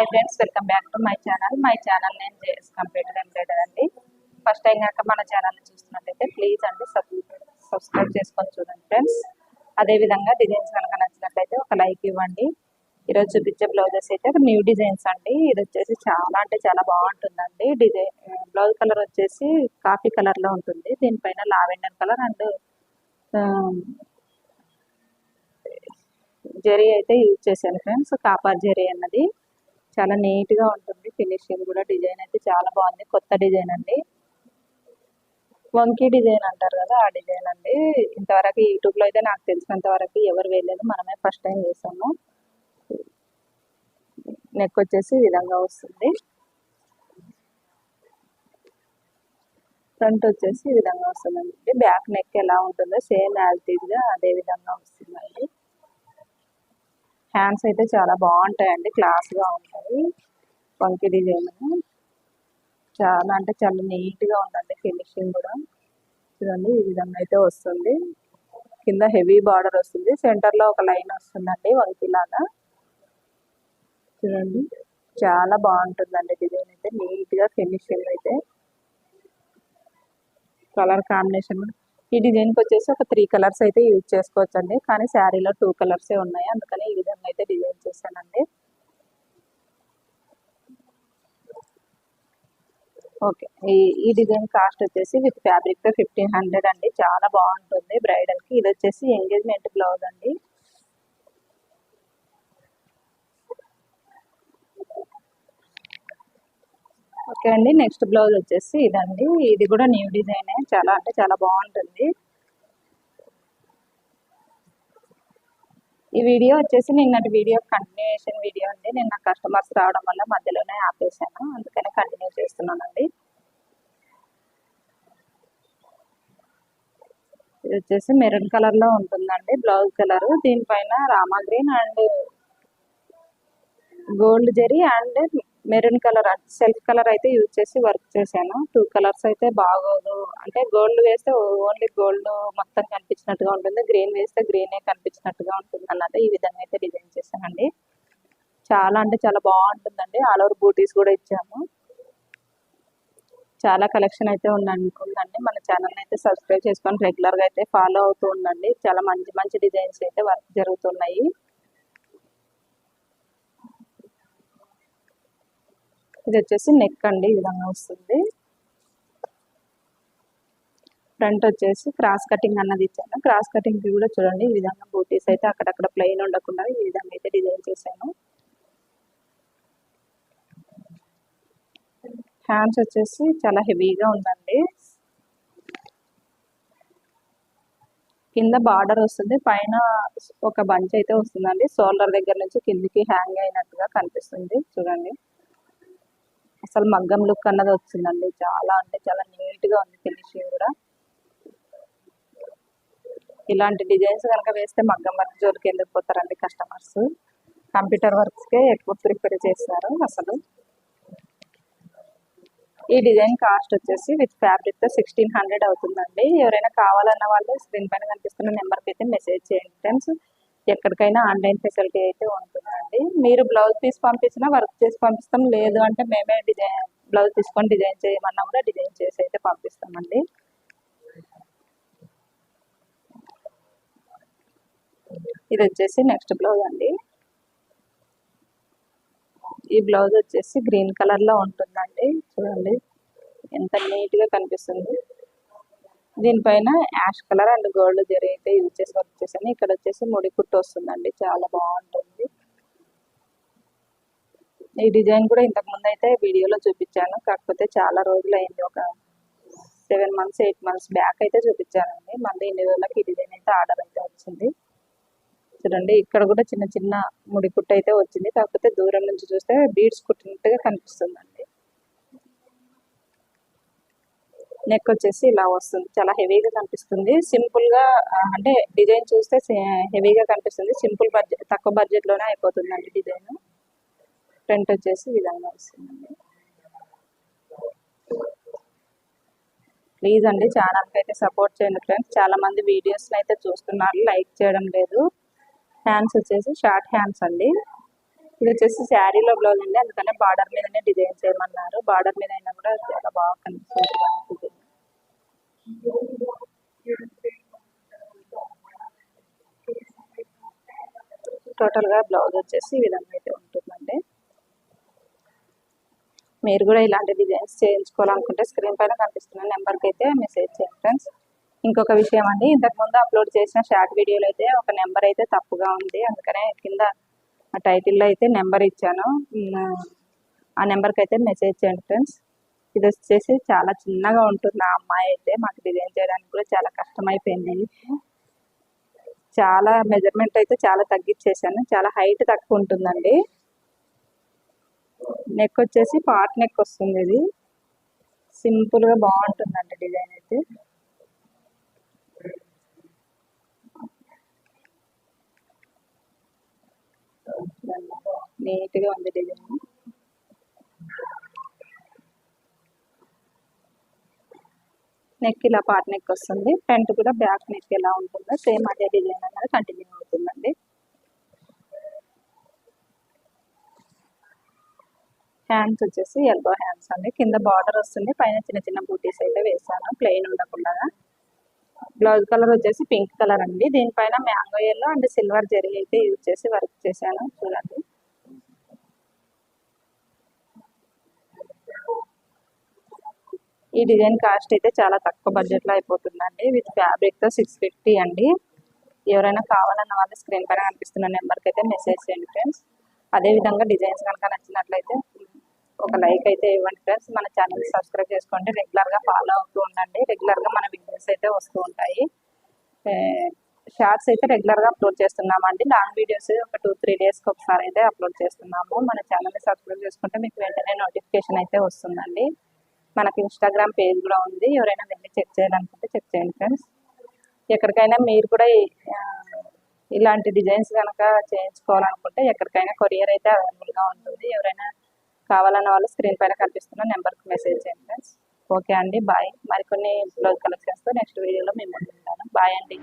Hi friends, welcome back to my channel. My channel name JS computer embroidery అండి. First time కనుక మన ఛానల్ని చూస్తున్నట్టయితే ప్లీజ్ అండి సబ్స్క్రైబ్ చేసుకొని చూడండి ఫ్రెండ్స్. అదేవిధంగా డిజైన్స్ కనుక నచ్చినట్లయితే ఒక లైక్ ఇవ్వండి. ఈరోజు చూపించే బ్లౌజెస్ అయితే న్యూ డిజైన్స్ అండి. ఇది వచ్చేసి చాలా అంటే చాలా బాగుంటుందండి. డిజైన్ బ్లౌజ్ కలర్ వచ్చేసి కాఫీ కలర్లో ఉంటుంది. దీనిపైన లావెండర్ కలర్ అండ్ జెరీ అయితే యూజ్ చేశాను ఫ్రెండ్స్. కాపర్ జెరీ అన్నది చాలా నీట్గా ఉంటుంది. ఫినిషింగ్ కూడా డిజైన్ అయితే చాలా బాగుంది. కొత్త డిజైన్ అండి. వంకీ డిజైన్ అంటారు కదా, ఆ డిజైన్ అండి. ఇంతవరకు యూట్యూబ్లో అయితే నాకు తెలిసినంత వరకు ఎవరు వేయలేదు, మనమే ఫస్ట్ టైం వేసాము. నెక్ వచ్చేసి ఈ విధంగా వస్తుంది. ఫ్రంట్ వచ్చేసి ఈ విధంగా వస్తుందండి. బ్యాక్ నెక్ ఎలా ఉంటుందో సేమ్ యాజ్ ఇట్ గా అదే విధంగా వస్తుందండి. హ్యాండ్స్ అయితే చాలా బాగుంటాయండి, క్లాస్గా ఉంటాయి. వంకీ డిజైన్ చాలా అంటే చాలా నీట్గా ఉందండి. ఫినిషింగ్ కూడా చూడండి, ఈ విధంగా అయితే వస్తుంది. కింద హెవీ బార్డర్ వస్తుంది, సెంటర్లో ఒక లైన్ వస్తుందండి వంకీ లాగా. చూడండి చాలా బాగుంటుందండి డిజైన్ అయితే, నీట్గా ఫినిషింగ్ అయితే. కలర్ కాంబినేషన్ ఈ డిజైన్కి వచ్చేసి ఒక 3 కలర్స్ అయితే యూజ్ చేసుకోవచ్చు అండి. కానీ శారీలో 2 కలర్సే ఉన్నాయి, అందుకని ఈ విధంగా అయితే డిజైన్ చేశానండి. ఓకే, ఈ డిజైన్ కాస్ట్ వచ్చేసి విత్ ఫ్యాబ్రిక్తో 1500 అండి. చాలా బాగుంటుంది బ్రైడల్కి. ఇది వచ్చేసి ఎంగేజ్మెంట్ బ్లౌజ్ అండి. ఓకే అండి, నెక్స్ట్ బ్లౌజ్ వచ్చేసి ఇదండి. ఇది కూడా న్యూ డిజైనే, చాలా అంటే చాలా బాగుంటుంది. ఈ వీడియో వచ్చేసి నిన్నటి వీడియో కంటిన్యూషన్ వీడియో అండి. నిన్న కస్టమర్స్ రావడం వల్ల మధ్యలోనే ఆపేసాను, అందుకనే కంటిన్యూ చేస్తున్నానండి. ఇది వచ్చేసి మెరూన్ కలర్లో ఉంటుందండి బ్లౌజ్ కలర్. దీనిపైన rama green and gold zari and maroon colour self colour అయితే యూజ్ చేసి వర్క్ చేశాను. 2 కలర్స్ అయితే బాగోదు, అంటే గోల్డ్ వేస్తే ఓన్లీ గోల్డ్ మొత్తం కనిపించినట్టుగా ఉంటుంది, గ్రీన్ వేస్తే గ్రీనే కనిపించినట్టుగా ఉంటుంది అన్నట్టు ఈ విధంగా అయితే డిజైన్ చేశానండి. చాలా అంటే చాలా బాగుంటుందండి. ఆల్ ఓవర్ బూటీస్ కూడా ఇచ్చాము. చాలా కలెక్షన్ అయితే ఉందండి. మన ఛానల్ని అయితే సబ్స్క్రైబ్ చేసుకొని రెగ్యులర్గా అయితే ఫాలో అవుతూ ఉండండి. చాలా మంచి మంచి డిజైన్స్ అయితే వర్క్ జరుగుతున్నాయి. ఇది వచ్చేసి నెక్ అండి, ఈ విధంగా వస్తుంది. ఫ్రంట్ వచ్చేసి క్రాస్ కటింగ్ అన్నది ఇచ్చాను. క్రాస్ కటింగ్కి కూడా చూడండి ఈ విధంగా బూటీస్ అయితే అక్కడక్కడ ప్లెయిన్ ఉండకుండా ఈ విధంగా అయితే డిజైన్ చేశాను. హ్యాండ్స్ వచ్చేసి చాలా హెవీగా ఉందండి. కింద బార్డర్ వస్తుంది, పైన ఒక బంచ్ అయితే వస్తుందండి. షోల్డర్ దగ్గర నుంచి కిందికి హ్యాంగ్ అయినట్టుగా కనిపిస్తుంది. చూడండి అసలు మగ్గం లుక్ అన్నది వచ్చిందండి. చాలా అంటే చాలా నీట్గా ఉంది ఫినిషింగ్ కూడా. ఇలాంటి డిజైన్స్ కనుక వేస్తే మగ్గం వర్క్ జోలికి ఎందుకు పోతారండి కస్టమర్స్? కంప్యూటర్ వర్క్స్కే ఎక్కువ ప్రిఫర్ చేస్తారు అసలు. ఈ డిజైన్ కాస్ట్ వచ్చేసి విత్ ఫ్యాబ్రిక్తో 1600 అవుతుందండి. ఎవరైనా కావాలన్న వాళ్ళు స్క్రీన్ పైన కనిపిస్తున్న నెంబర్కి అయితే మెసేజ్ చేయండి ఫ్రెండ్స్. ఎక్కడికైనా ఆన్లైన్ ఫెసిలిటీ అయితే ఉంటుందండి. మీరు బ్లౌజ్ పీస్ పంపించినా వర్క్ చేసి పంపిస్తాం, లేదు అంటే మేమే బ్లౌజ్ తీసుకొని డిజైన్ చేయమన్నా కూడా డిజైన్ చేసి అయితే పంపిస్తామండి. ఇది వచ్చేసి నెక్స్ట్ బ్లౌజ్ అండి. ఈ బ్లౌజ్ వచ్చేసి గ్రీన్ కలర్లో ఉంటుందండి. చూడండి ఎంత నీట్గా కనిపిస్తుంది. దీనిపైన ash colour and gold zari అయితే యూజ్ చేసి వర్క్ చేశాను. ఇక్కడ వచ్చేసి ముడి కుట్టు వస్తుందండి, చాలా బాగుంటుంది. ఈ డిజైన్ కూడా ఇంతకుముందు అయితే వీడియోలో చూపించాను, కాకపోతే చాలా రోజులు అయింది, ఒక 7 months 8 months బ్యాక్ అయితే చూపించానండి. మళ్ళీ ఇన్ని రోజులకి ఈ డిజైన్ అయితే ఆర్డర్ అయితే వచ్చింది. చూడండి ఇక్కడ కూడా చిన్న చిన్న ముడి కుట్టు అయితే వచ్చింది, కాకపోతే దూరం నుంచి చూస్తే బీడ్స్ కుట్టినట్టుగా కనిపిస్తుందండి. నెక్ వచ్చేసి ఇలా వస్తుంది, చాలా హెవీగా కనిపిస్తుంది. సింపుల్గా అంటే డిజైన్ చూస్తే హెవీగా కనిపిస్తుంది, సింపుల్ బడ్జెట్ తక్కువ బడ్జెట్లోనే అయిపోతుందండి డిజైన్. ఫ్రంట్ వచ్చేసి ఈ విధంగా వస్తుందండి. ప్లీజ్ అండి ఛానల్కి అయితే సపోర్ట్ చేయండి ఫ్రెండ్స్. చాలామంది వీడియోస్ని అయితే చూస్తున్నారు, లైక్ చేయడం లేదు. హ్యాండ్స్ వచ్చేసి షార్ట్ హ్యాండ్స్ అండి. ఇది వచ్చేసి శారీలో బ్లౌజ్ అండి, అందుకనే బార్డర్ మీదనే డిజైన్ చేయమన్నారు. బార్డర్ మీద అయినా కూడా చాలా బాగా కనిపిస్తుంది. టోటల్ గా బ్లౌజ్ వచ్చేసి ఈ విధంగా అయితే ఉంటుందండి. మీరు కూడా ఇలాంటి డిజైన్స్ చేయించుకోవాలనుకుంటే స్క్రీన్ పైన కనిపిస్తున్న నెంబర్కి అయితే మెసేజ్ చేయండి ఫ్రెండ్స్. ఇంకొక విషయం అండి, ఇంతకుముందు అప్లోడ్ చేసిన షార్ట్ వీడియోలో అయితే ఒక నెంబర్ అయితే తప్పుగా ఉంది, అందుకనే కింద టైటిల్లో అయితే నెంబర్ ఇచ్చాను. ఆ నెంబర్కి అయితే మెసేజ్ చేయండి ఫ్రెండ్స్. ఇది వచ్చేసి చాలా చిన్నగా ఉంటుంది. ఆ అమ్మాయి అయితే మాకు డిజైన్ చేయడానికి కూడా చాలా కష్టమైపోయింది. చాలా మెజర్మెంట్ అయితే చాలా తగ్గించేసాను, చాలా హైట్ తక్కువ ఉంటుందండి. నెక్ వచ్చేసి పార్ట్ నెక్ వస్తుంది. ఇది సింపుల్గా బాగుంటుందండి డిజైన్ అయితే. నీట్గా ఉంది డిజైన్. నెక్ ఇలా పార్ట్ నెక్ వస్తుంది. ఫ్రంట్ కూడా బ్యాక్ నెక్ ఎలా ఉంటుందో సేమ్ అదే డిజైన్ అనేది కంటిన్యూ అవుతుందండి. హ్యాండ్స్ వచ్చేసి ఎల్బో హ్యాండ్స్ అండి. కింద బార్డర్ వస్తుంది, పైన చిన్న చిన్న బూటీస్ అయితే వేసాను ప్లెయిన్ ఉండకుండా. బ్లౌజ్ కలర్ వచ్చేసి పింక్ కలర్ అండి. దీనిపైన mango yellow and silver zari అయితే యూజ్ చేసి వర్క్ చేశాను, చూడండి. ఈ డిజైన్ కాస్ట్ అయితే చాలా తక్కువ బడ్జెట్లో అయిపోతుందండి. విత్ ఫ్యాబ్రిక్తో 650 అండి. ఎవరైనా కావాలన్న వాళ్ళు స్క్రీన్ పైన కనిపిస్తున్న నెంబర్కి అయితే మెసేజ్ చేయండి ఫ్రెండ్స్. అదేవిధంగా డిజైన్స్ కనుక నచ్చినట్లయితే ఒక లైక్ అయితే ఇవ్వండి ఫ్రెండ్స్. మన ఛానల్ సబ్స్క్రైబ్ చేసుకోండి, రెగ్యులర్గా ఫాలో అవుతూ ఉండండి. రెగ్యులర్గా మన వీడియోస్ అయితే వస్తూ ఉంటాయి. షార్ట్స్ అయితే రెగ్యులర్గా అప్లోడ్ చేస్తున్నామండి. లాంగ్ వీడియోస్ ఒక 2-3 డేస్కి ఒకసారి అయితే అప్లోడ్ చేస్తున్నాము. మన ఛానల్ని సబ్స్క్రైబ్ చేసుకుంటే మీకు వెంటనే నోటిఫికేషన్ అయితే వస్తుందండి. మనకి ఇన్స్టాగ్రామ్ పేజ్ కూడా ఉంది, ఎవరైనా వెళ్ళి చెక్ చేయాలనుకుంటే చెక్ చేయండి ఫ్రెండ్స్. ఎక్కడికైనా మీరు కూడా ఇలాంటి డిజైన్స్ కనుక చేయించుకోవాలనుకుంటే ఎక్కడికైనా కొరియర్ అయితే అవైలబుల్గా ఉంటుంది. ఎవరైనా కావాలన్న వాళ్ళు స్క్రీన్ పైన కనిపిస్తున్న నెంబర్కి మెసేజ్ చేయండి ఫ్రెండ్స్. ఓకే అండి, బాయ్. మరికొన్ని బ్లౌజ్ కలెక్షన్స్తో నెక్స్ట్ వీడియోలో మేము ముందుంటాను. బాయ్ అండి.